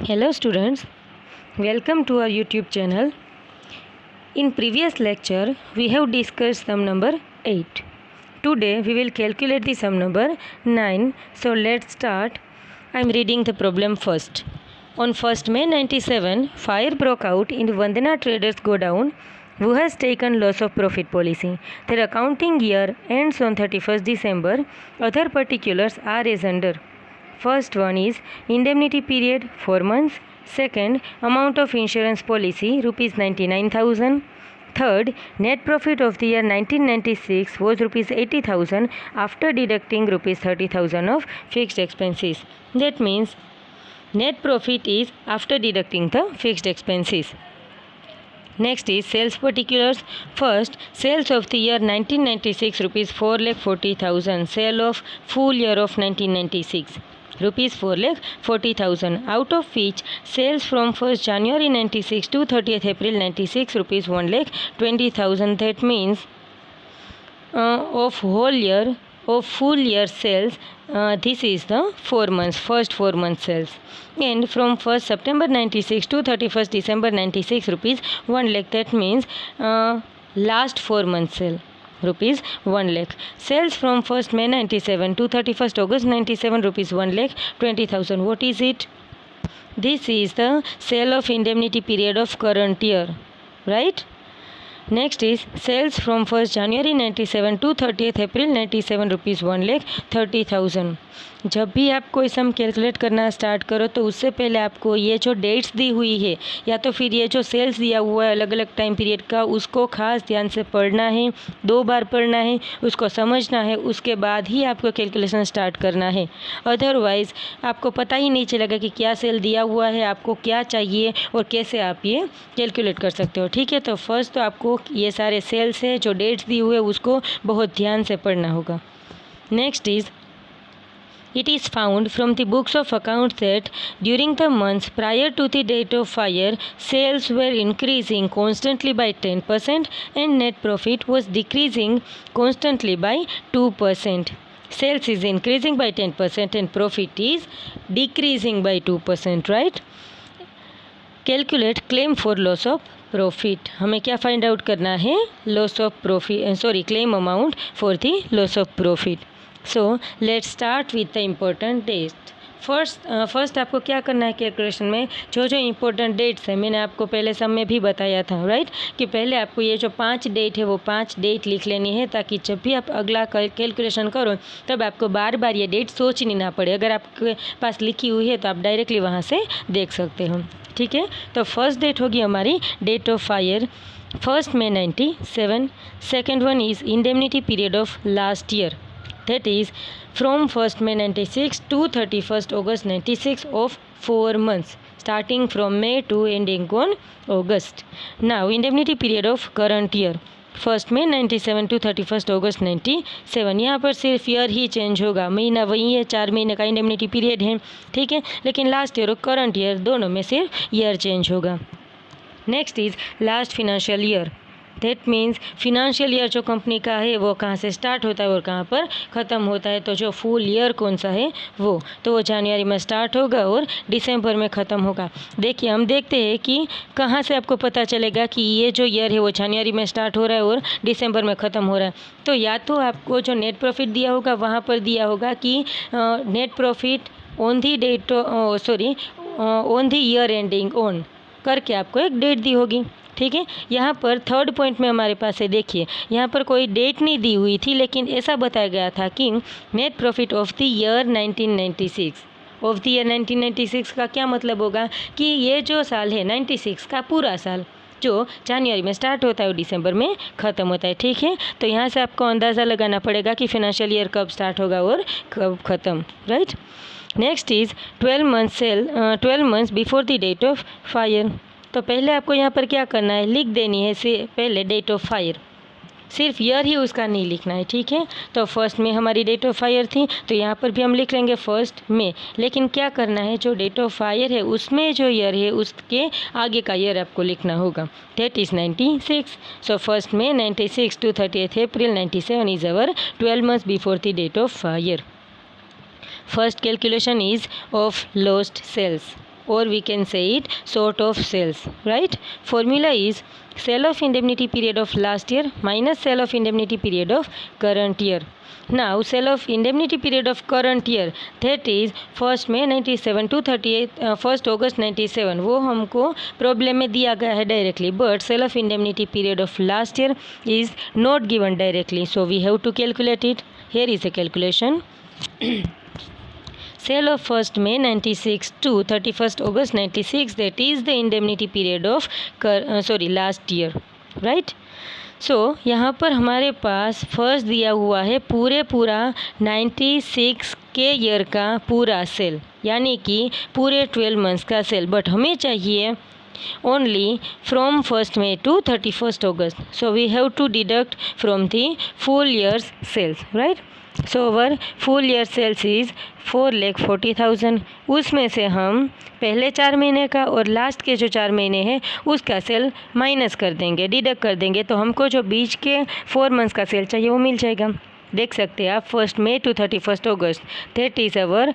Hello students, welcome to our YouTube channel. In previous lecture, we have discussed sum number 8. Today we will calculate the sum number 9. So let's start. I am reading the problem first. On 1st May 97, fire broke out in Vandana Traders Godown, who has taken loss of profit policy. Their accounting year ends on 31st December. Other particulars are as under. First one is indemnity period 4 months. Second, amount of insurance policy rupees 99,000. Third, net profit of the year 1996 was rupees 80,000 after deducting rupees 30,000 of fixed expenses. That means net profit is after deducting the fixed expenses. Next is sales particulars. First, sales of the year 1996 rupees 4,40,000. Sale of full year of 1996 rupees 4,40,000, out of which sales from 1st January 96 to 30th April 96 rupees 1,20,000. That means of whole year, of full year sales, this is the 4 months, first 4 months sales. And from 1st September 96 to 31st December 96 rupees 1 lakh. That means last 4 months sale rupees 1 lakh. Sales from 1st May 97 to 31st August 97 rupees 1,20,000. What is it? This is the sale of indemnity period of current year, right? Next is sales from 1st January 97 to 30th April 97 rupees 1,30,000. जब भी आप कोई सम calculate करना start करो तो उससे पहले आपको ये जो डेट्स दी हुई है या तो फिर ये जो सेल्स दिया हुआ है अलग अलग टाइम पीरियड का, उसको खास ध्यान से पढ़ना है, 2 बार पढ़ना है, उसको समझना है, उसके बाद ही आपको कैलकुलेशन स्टार्ट करना है. अदरवाइज़ आपको पता ही नहीं चलेगा कि क्या सेल दिया हुआ है, आपको क्या चाहिए और कैसे आप ये कैलकुलेट कर सकते हो. ठीक है, तो फर्स्ट तो आपको ये सारे सेल्स है जो डेट्स दी हुए उसको बहुत ध्यान से पढ़ना होगा. Next is it is found from the books of accounts that during the months prior to the date of fire, sales were increasing constantly by 10% and net profit was decreasing constantly by 2%. Sales is increasing by 10% and profit is decreasing by 2%, right? Calculate claim for loss of profit. हमें क्या find out करना है? Loss of profit, claim amount for the loss of profit. So let's start with the important date. First आपको क्या करना है calculation में, जो जो इम्पोर्टेंट डेट्स है मैंने आपको पहले सम में भी बताया था, राइट, कि पहले आपको ये जो 5 डेट है वो 5 डेट लिख लेनी है ताकि जब भी आप अगला कैलकुलेशन करो तब आपको बार बार ये डेट सोचनी ना पड़े. अगर आपके पास लिखी हुई है तो आप डायरेक्टली वहाँ से देख सकते हो. ठीक है, तो फर्स्ट डेट होगी हमारी date of fire 1st May 97. Second one is indemnity period of last year, that is from 1st May 96 to 31st August 96 of 4 months starting from May to ending on August. Now indemnity period of current year 1st May 97 to 31st August 97. यहाँ पर सिर्फ year ही change होगा, महीना वही है, 4 महीने का indemnity period है. ठीक है, लेकिन लास्ट ईयर और करंट ईयर दोनों में सिर्फ ईयर चेंज होगा. Next is last financial year. That means financial year जो कंपनी का है वो कहाँ से स्टार्ट होता है और कहाँ पर ख़त्म होता है. तो जो फुल ईयर कौन सा है वो जनवरी में स्टार्ट होगा और दिसंबर में ख़त्म होगा. देखिए, हम देखते हैं कि कहाँ से आपको पता चलेगा कि ये जो ईयर है वो जनवरी में स्टार्ट हो रहा है और दिसंबर में ख़त्म हो रहा है. तो या तो आपको जो नेट प्रॉफिट दिया होगा वहाँ पर दिया होगा कि net profit on the date on the year ending on करके आपको एक डेट दी होगी. ठीक है, यहाँ पर थर्ड पॉइंट में हमारे पास है, देखिए यहाँ पर कोई डेट नहीं दी हुई थी लेकिन ऐसा बताया गया था कि net profit of the year 1996. Of the year 1996 का क्या मतलब होगा कि ये जो साल है 96 का पूरा साल जो जनवरी में स्टार्ट होता है और दिसंबर में ख़त्म होता है. ठीक है, तो यहाँ से आपको अंदाज़ा लगाना पड़ेगा कि फिनेंशियल ईयर कब स्टार्ट होगा और कब ख़त्म, right. Next is 12 months before the date of fire. तो पहले आपको यहाँ पर क्या करना है, लिख देनी है से पहले डेट ऑफ फायर, सिर्फ ईयर ही उसका नहीं लिखना है. ठीक है, तो 1st में हमारी डेट ऑफ फायर थी तो यहाँ पर भी हम लिख लेंगे 1st में. लेकिन क्या करना है, जो डेट ऑफ फायर है उसमें जो ईयर है उसके आगे का ईयर आपको लिखना होगा, दैट इज़ 96. सो 1st में 96 to 30th April 97 is our 12 months before the date of fire. First calculation is of lost sales. or we can say it sort of sales, right? Formula is sale of indemnity period of last year minus sale of indemnity period of current year. Now sale of indemnity period of current year, that is 1st May 97 to 1st August 97, वो हमको problem में दिया गया है directly, but sale of indemnity period of last year is not given directly, so we have to calculate it. Here is a calculation. Sale of 1st May 96 to 31st August 96, that is the indemnity period of last year, right? सो यहाँ पर हमारे पास first दिया हुआ है पूरा 96 के year का पूरा सेल, यानी कि पूरे 12 मंथ्स का सेल, बट हमें चाहिए only from 1st May to 31st August. So we have to deduct from the full year's sales, right? So our full year sales is 4,40,000. उसमें से हम पहले 4 महीने का और लास्ट के जो 4 महीने हैं उसका सेल माइनस कर देंगे, डिडक्ट कर देंगे, तो हमको जो बीच के 4 मंथ्स का सेल चाहिए वो मिल जाएगा. देख सकते हैं आप 1st May to 31st August, that is our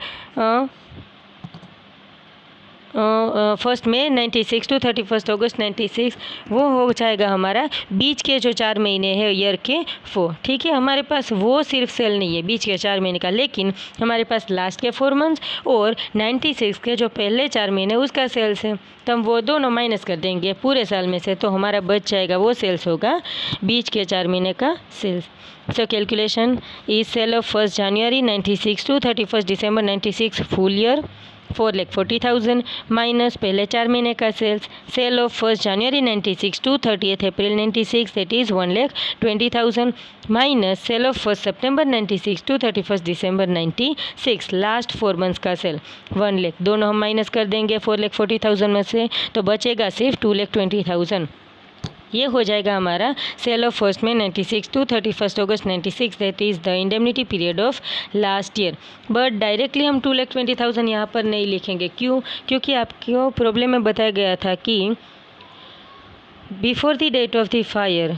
1st May 96 to 31st August 96, वो हो जाएगा हमारा बीच के जो 4 महीने हैं ईयर के 4. ठीक है, हमारे पास वो सिर्फ सेल नहीं है बीच के 4 महीने का, लेकिन हमारे पास लास्ट के 4 मंथ्स और 96 के जो पहले 4 महीने उसका सेल्स है, तो हम वो दोनों माइनस कर देंगे पूरे साल में से, तो हमारा बच जाएगा वो सेल्स होगा बीच के 4 महीने का sales. So calculation is sale of 1st January 96 to 31st December 96 full year 4,40,000 minus पहले 4 महीने का sales, sale of 1st January 96 to 30th April 96, that is 1,20,000 minus sale of 1st September 96 to 31st December 96, last 4 months का sale 1 lakh. दोनों हम minus कर देंगे 4,40,000 में से, तो बचेगा सिर्फ 2,20,000. ये हो जाएगा हमारा sale of 1st May 96 to 31st August 96, that is the indemnity period of last year. But directly हम 2,20,000 यहाँ पर नहीं लिखेंगे. क्यों? क्योंकि आपको प्रॉब्लम में बताया गया था कि before the date of the fire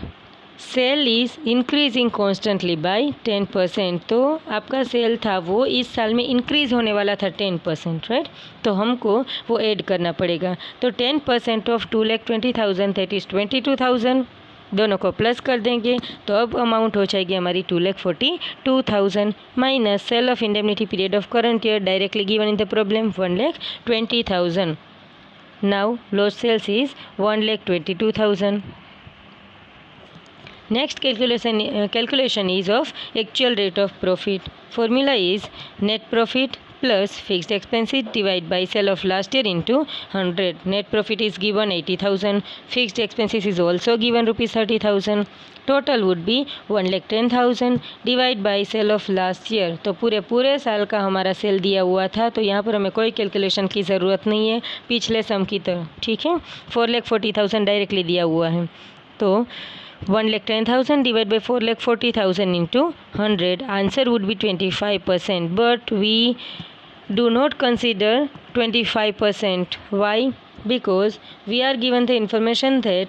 sale is increasing constantly by 10%. तो आपका सेल था वो इस साल में इंक्रीज़ होने वाला था 10%, राइट? तो हमको वो ऐड करना पड़ेगा. तो 10% ऑफ 2,20,000 दैट इज़ 22,000, दोनों को प्लस कर देंगे, तो अब अमाउंट हो जाएगी हमारी 2,42,000 minus sale of indemnity period of current year directly given in the problem 1,20,000. Now lost sales is 1,22,000. Next calculation is of actual rate of profit. Formula is net profit plus fixed expenses divided by sale of last year into 100. Net profit is given 80,000. Fixed expenses is also given rupees 30,000. Total would be 1,10,000 divide by sale of last year. तो पूरे साल का हमारा cell दिया हुआ था, तो यहाँ पर हमें कोई कैलकुलेशन की ज़रूरत नहीं है पिछले सम की तरह. ठीक है, 4,40,000 डायरेक्टली दिया हुआ है, तो 1,10,000 divided by 4,40,000 into 100, answer would be 25%, but we do not consider 25%. Why? Because we are given the information that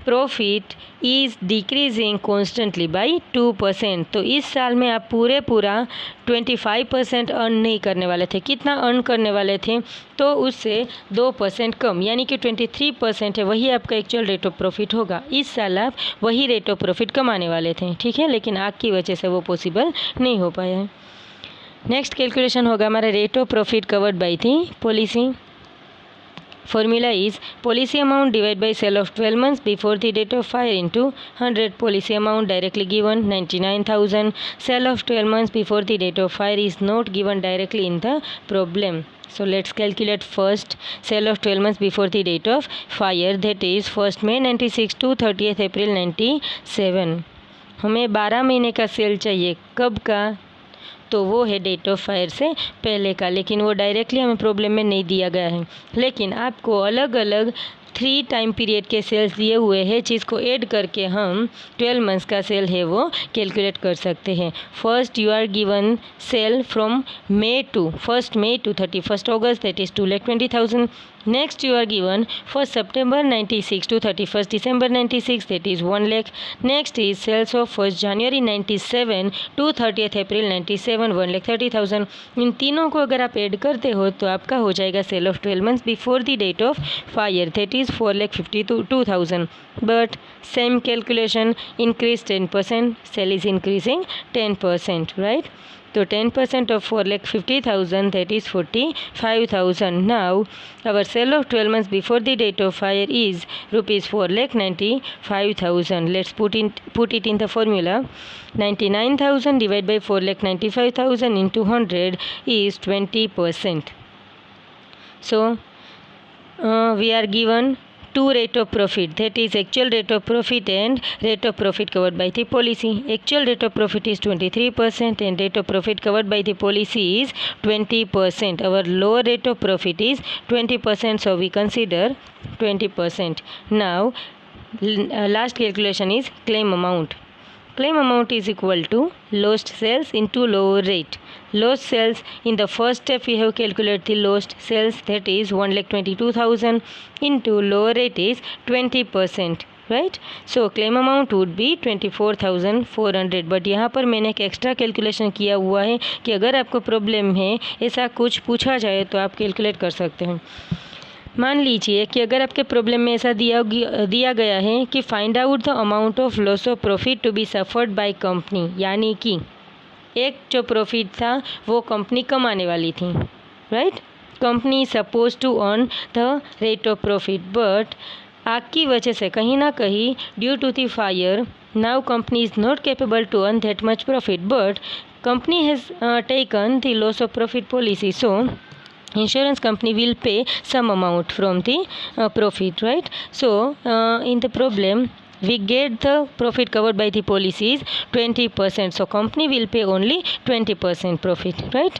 profit is decreasing constantly by 2%. तो इस साल में आप पूरा 25% अर्न नहीं करने वाले थे. कितना अर्न करने वाले थे? तो उससे 2% कम, यानी कि 23% है, वही आपका एक्चुअल रेट ऑफ प्रॉफिट होगा. इस साल आप वही रेट ऑफ प्रॉफिट कमाने वाले थे, ठीक है, लेकिन आग की वजह से वो पॉसिबल नहीं हो पाया है. नेक्स्ट कैलकुलेशन होगा हमारा rate of profit covered by थी policy. Formula is policy amount divided by sale of 12 months before the date of fire into 100. Policy amount directly given 99,000. Sale of 12 months before the date of fire is not given directly in the problem. So let's calculate first sale of 12 months before the date of fire, that is 1st May 96 to 30th April 97. हमें 12 महीने का cell चाहिए. कब का? तो वो है date of fire से पहले का, लेकिन वो डायरेक्टली हमें प्रॉब्लम में नहीं दिया गया है. लेकिन आपको अलग अलग 3 टाइम पीरियड के सेल्स दिए हुए हैं, जिसको ऐड करके हम 12 मंथ्स का सेल है वो कैलकुलेट कर सकते हैं। First you are given sale from May to 1st May to 31st August, that is 2,20,000. Next you are given 1st September 96 to 31st December 96, that is 1 lakh. Next is sales of 1st January 97 to 30th April 97, 1,30,000. इन तीनों को अगर आप add करते हो तो आपका हो जाएगा sale of 12 months before the date of fire, that is 4,52,000. But same calculation, increase 10%, sale is increasing 10%, right? So 10% of 4,50,000, that is 45,000. Now our sale of 12 months before the date of fire is rupees 4,95,000. Let's put it in the formula. 99,000 divided by 4,95,000 into 100 is 20%. So we are given two rate of profit, that is actual rate of profit and rate of profit covered by the policy. Actual rate of profit is 23% and rate of profit covered by the policy is 20%. Our lower rate of profit is 20%, so we consider 20%. Now last calculation is claim amount. Claim amount is equal to lost sales into lower rate. Lost sales, in the first step we have calculated the lost sales, that is 1,22,000 into lower rate is 20%, right? So claim amount would be 24,400. But यहाँ पर मैंने एक extra calculation किया हुआ है कि अगर आपको प्रॉब्लम है, ऐसा कुछ पूछा जाए तो आप कैलकुलेट कर सकते हैं। मान लीजिए कि अगर आपके प्रॉब्लम में ऐसा दिया गया है कि find out the amount of loss of profit to be suffered by company, यानी कि एक जो प्रॉफिट था वो कंपनी कमाने वाली थी, right? Company suppose to earn the rate of profit, but आग की वजह से कहीं ना कहीं due to the fire now company is not capable to earn that much profit, but company has taken the loss of profit policy, so insurance company will pay some amount from the profit, right? So in the problem we get the profit covered by the policy is 20%, so company will pay only 20% profit, right?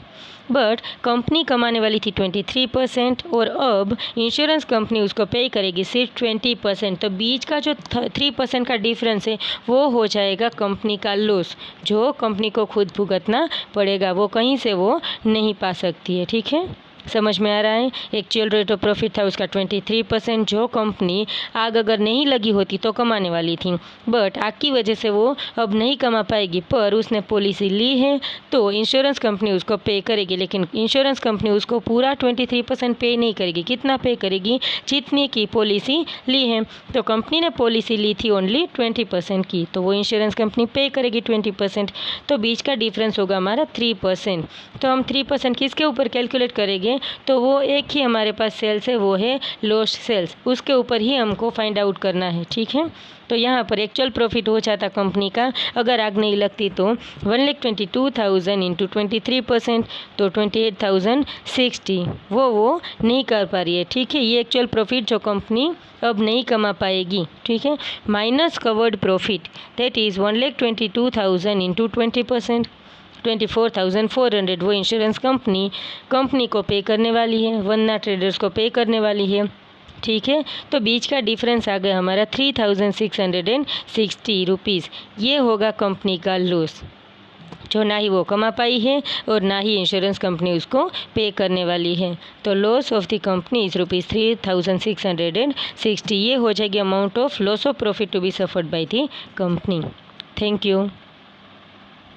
But company कमाने वाली थी 23% और अब insurance company उसको पे करेगी सिर्फ 20%, तो बीच का जो 3% का डिफरेंस है वो हो जाएगा कंपनी का लॉस, जो कंपनी को खुद भुगतना पड़ेगा, वो कहीं से वो नहीं पा सकती है। ठीक है, समझ में आ रहा है? एक्चुअल रेट ऑफ प्रॉफिट था उसका 23%, जो कंपनी आग अगर नहीं लगी होती तो कमाने वाली थी, बट आग की वजह से वो अब नहीं कमा पाएगी, पर उसने पॉलिसी ली है तो इंश्योरेंस कंपनी उसको पे करेगी, लेकिन इंश्योरेंस कंपनी उसको पूरा 23% पे नहीं करेगी। कितना पे करेगी? जितनी की पॉलिसी ली है। तो कंपनी ने पॉलिसी ली थी ओनली 20% की, तो वो इंश्योरेंस कंपनी पे करेगी 20%, तो बीच का डिफरेंस होगा हमारा 3%। तो हम 3% किसके ऊपर कैलकुलेट करेंगे? तो वो एक ही हमारे पास सेल्स है, वो है लॉस्ट सेल्स, उसके ऊपर ही हमको फाइंड आउट करना है। ठीक है, तो यहाँ पर एक्चुअल प्रॉफिट हो जाता कंपनी का, अगर आग नहीं लगती तो 1,22,000 इंटू 23%, तो 28,060 वो नहीं कर पा रही है। ठीक है, ये एक्चुअल प्रॉफिट जो कंपनी अब नहीं कमा पाएगी। ठीक है, minus covered profit, that is 1,22,000 into 20%, 24,400 वो इंश्योरेंस कंपनी को पे करने वाली है, वरना ट्रेडर्स को पे करने वाली है। ठीक है, तो बीच का डिफरेंस आ गया हमारा 3,660 रुपीज़। ये होगा कंपनी का लॉस, जो ना ही वो कमा पाई है और ना ही इंश्योरेंस कंपनी उसको पे करने वाली है। तो loss of the company is rupees 3,660। ये हो जाएगी amount of loss of profit to be suffered by the company. Thank you.